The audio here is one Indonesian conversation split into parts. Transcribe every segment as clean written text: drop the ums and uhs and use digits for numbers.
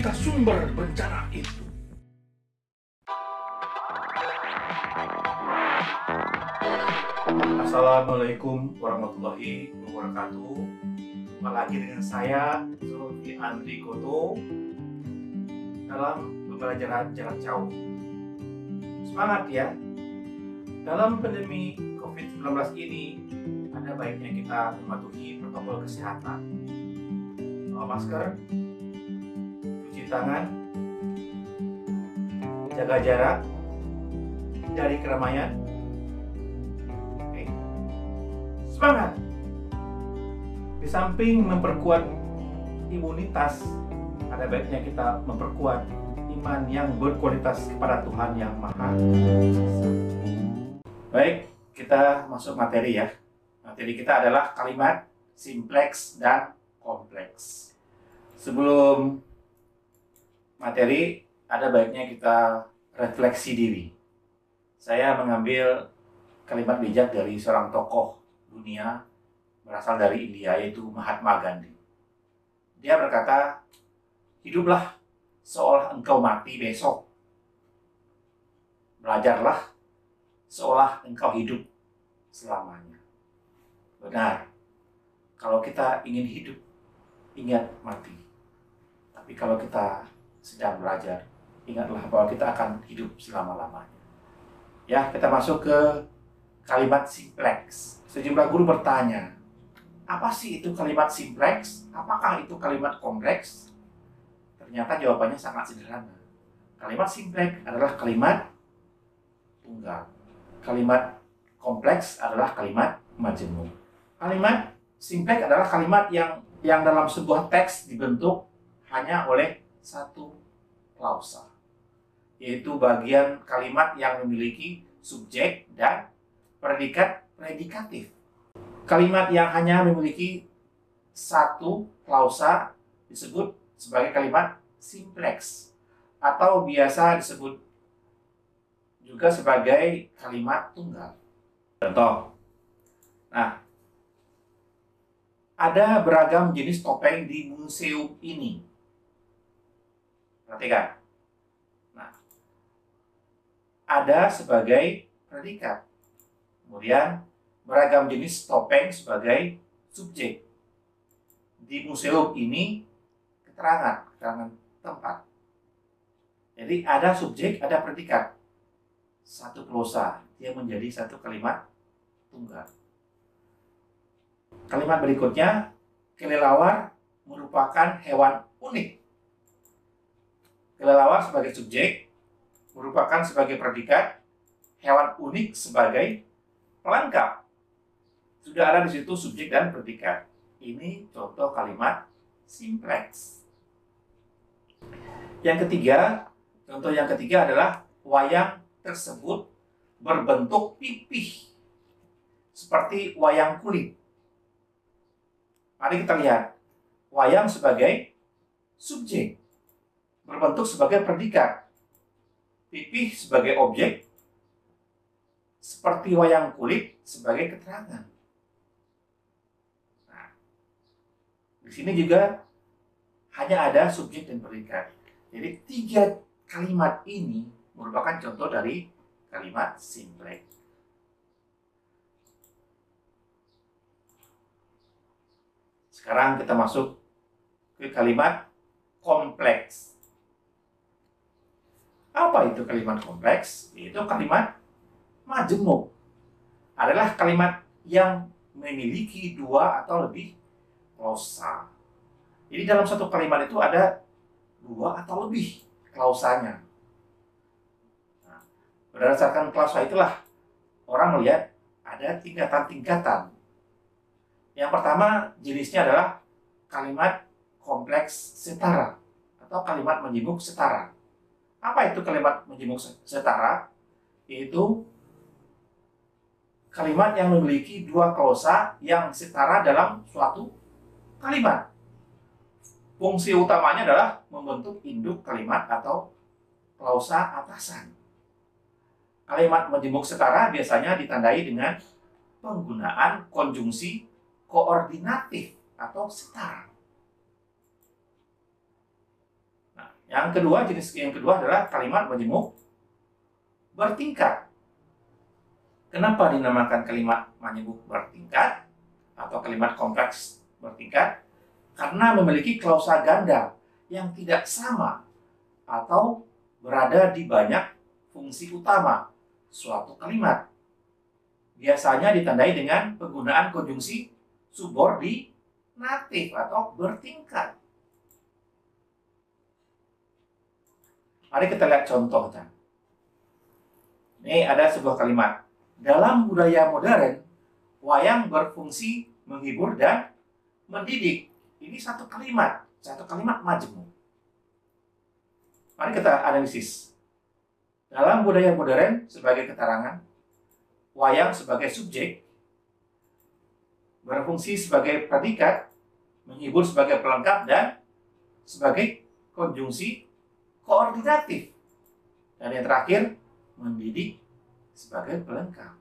kita sumber bencana itu. Assalamualaikum warahmatullahi wabarakatuh. Jumpa lagi dengan saya, Zulfi Andri Koto, dalam pembelajaran jarak jauh. Semangat ya! Dalam pandemi COVID-19 ini, ada baiknya kita mematuhi protokol kesehatan. Bawa masker, cuci tangan, jaga jarak, hindari keramaian. Oke. Semangat! Di samping memperkuat imunitas, ada baiknya kita memperkuat iman yang berkualitas kepada Tuhan Yang Maha Esa. Baik, kita masuk materi ya. Materi kita adalah kalimat simpleks dan kompleks. Sebelum materi, ada baiknya kita refleksi diri. Saya mengambil kalimat bijak dari seorang tokoh dunia berasal dari India, yaitu Mahatma Gandhi. Dia berkata, "Hiduplah seolah engkau mati besok. Belajarlah seolah engkau hidup selamanya." Benar, kalau kita ingin hidup, ingat mati. Tapi kalau kita sedang belajar, ingatlah bahwa kita akan hidup selama-lamanya. Ya, kita masuk ke kalimat simpleks. Sejumlah guru bertanya, apa sih itu kalimat simpleks? Apakah itu kalimat kompleks? Ternyata jawabannya sangat sederhana. Kalimat simpleks adalah kalimat tunggal. Kalimat kompleks adalah kalimat majemuk. Kalimat simpleks adalah kalimat yang dalam sebuah teks dibentuk hanya oleh satu klausa, yaitu bagian kalimat yang memiliki subjek dan predikat predikatif. Kalimat yang hanya memiliki satu klausa disebut sebagai kalimat simpleks, atau biasa disebut juga sebagai kalimat tunggal. Contoh, ada beragam jenis topeng di museum ini. Perhatikan. Ada sebagai predikat. Kemudian, beragam jenis topeng sebagai subjek. Di museum ini, keterangan tempat. Jadi, ada subjek, ada predikat. Satu klausa, dia menjadi satu kalimat tunggal. Kalimat berikutnya, kelelawar merupakan hewan unik. Kelelawar sebagai subjek, merupakan sebagai predikat, hewan unik sebagai pelengkap. Sudah ada di situ subjek dan predikat. Ini contoh kalimat simpleks. Contoh yang ketiga adalah wayang tersebut berbentuk pipih, seperti wayang kulit. Mari kita lihat, wayang sebagai subjek, berbentuk sebagai predikat, pipih sebagai objek, seperti wayang kulit sebagai keterangan. Nah, di sini juga hanya ada subjek dan predikat. Jadi 3 kalimat ini merupakan contoh dari kalimat simpleks. Sekarang kita masuk ke kalimat kompleks. Apa itu kalimat kompleks? Yaitu kalimat majemuk. Adalah kalimat yang memiliki 2 atau lebih klausa. Jadi dalam satu kalimat itu ada 2 atau lebih klausanya. Nah, berdasarkan klausa itulah orang melihat ada tingkatan-tingkatan. Yang pertama jenisnya adalah kalimat kompleks setara atau kalimat menjemuk setara. Apa itu kalimat menjemuk setara? Yaitu kalimat yang memiliki 2 klausa yang setara dalam suatu kalimat. Fungsi utamanya adalah membentuk induk kalimat atau klausa atasan. Kalimat menjemuk setara biasanya ditandai dengan penggunaan konjungsi koordinatif atau setara. Nah, Jenis yang kedua adalah kalimat majemuk bertingkat. Kenapa dinamakan kalimat majemuk bertingkat atau kalimat kompleks bertingkat? Karena memiliki klausa ganda yang tidak sama atau berada di banyak fungsi utama suatu kalimat. Biasanya ditandai dengan penggunaan konjungsi subordinatif atau bertingkat. Mari kita lihat contohnya. Ini ada sebuah kalimat. Dalam budaya modern, wayang berfungsi menghibur dan mendidik. Ini satu kalimat majemuk. Mari kita analisis. Dalam budaya modern sebagai keterangan, wayang sebagai subjek, berfungsi sebagai predikat, menghibur sebagai pelengkap, dan sebagai konjungsi koordinatif. Dan yang terakhir, mendidik sebagai pelengkap.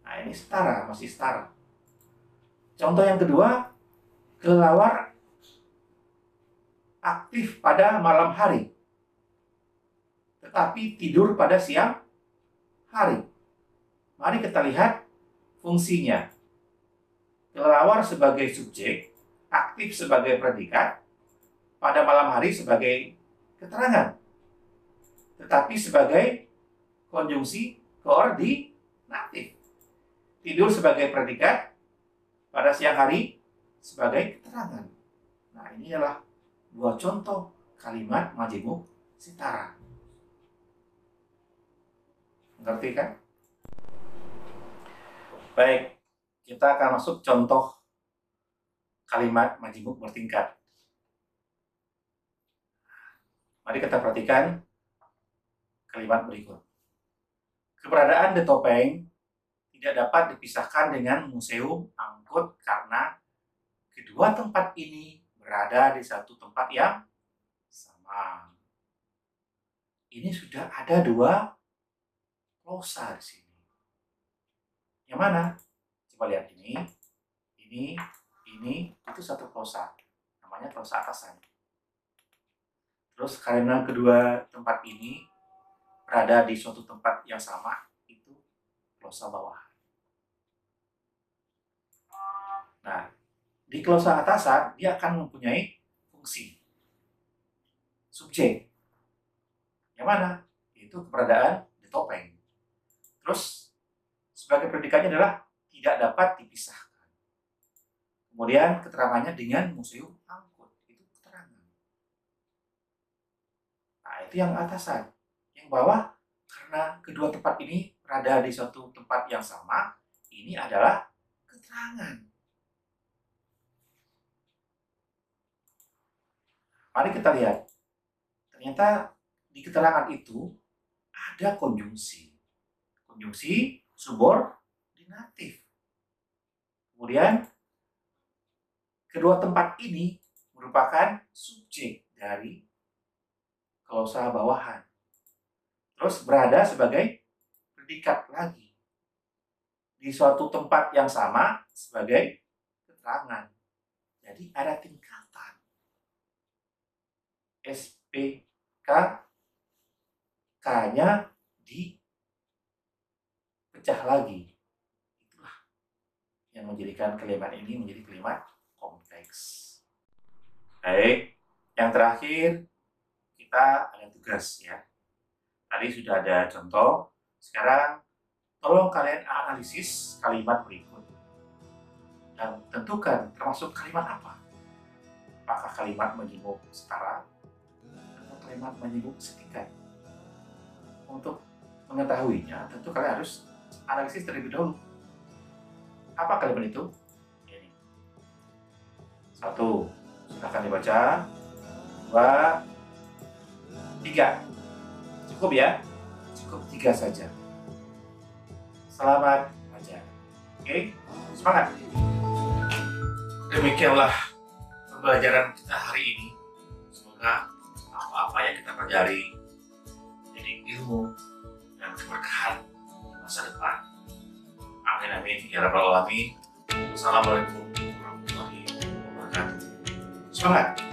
Nah, ini masih setara. Contoh yang kedua, kelelawar aktif pada malam hari, tetapi tidur pada siang hari. Mari kita lihat fungsinya. Kelelawar sebagai subjek, aktif sebagai predikat, pada malam hari sebagai keterangan, tetapi sebagai konjungsi koordinatif. Tidur sebagai predikat, pada siang hari sebagai keterangan. Nah, ini adalah dua contoh kalimat majemuk setara. Mengerti kan? Baik, kita akan masuk contoh kalimat majemuk bertingkat. Mari kita perhatikan kalimat berikut. Keberadaan The Topeng tidak dapat dipisahkan dengan Museum Angkut karena kedua tempat ini berada di satu tempat yang sama. Ini sudah ada dua klausa di sini. Yang mana? Coba lihat ini, itu satu klausa. Namanya klausa atasan. Terus karena kedua tempat ini berada di suatu tempat yang sama, itu klausa bawah. Nah, di klausa atasan dia akan mempunyai fungsi subjek. Yang mana? Itu keberadaan The Topeng. Terus sebagai predikatnya adalah tidak dapat dipisahkan. Kemudian keterangannya dengan Museum Angkut. Itu keterangan. Nah, itu yang atasan. Yang bawah, karena kedua tempat ini berada di suatu tempat yang sama, ini adalah keterangan. Mari kita lihat. Ternyata di keterangan itu ada konjungsi. Konjungsi subordinatif. Kemudian kedua tempat ini merupakan subjek dari klausa bawahan. Terus berada sebagai predikat lagi di suatu tempat yang sama sebagai keterangan. Jadi ada tingkatan. SPK K-nya dipecah lagi. Itulah yang menjadikan kalimat ini menjadi kalimat kompleks. Baik, yang terakhir kita ada tugas ya. Tadi sudah ada contoh, sekarang tolong kalian analisis kalimat berikut dan tentukan termasuk kalimat apa. Apakah kalimat majemuk setara atau kalimat majemuk setingkat? Untuk mengetahuinya, tentu kalian harus analisis terlebih dahulu. Apa kalimat itu? Ini. 1. Silakan dibaca. 2, 3. Cukup ya? Cukup 3 saja. Selamat belajar. Oke? Semangat! Demikianlah pembelajaran kita hari ini. Semoga apa-apa yang kita pelajari jadi ilmu dan keberkahan di masa depan. Amin amin ya rabbal alamin. Assalamualaikum warahmatullahi wabarakatuh. Semangat!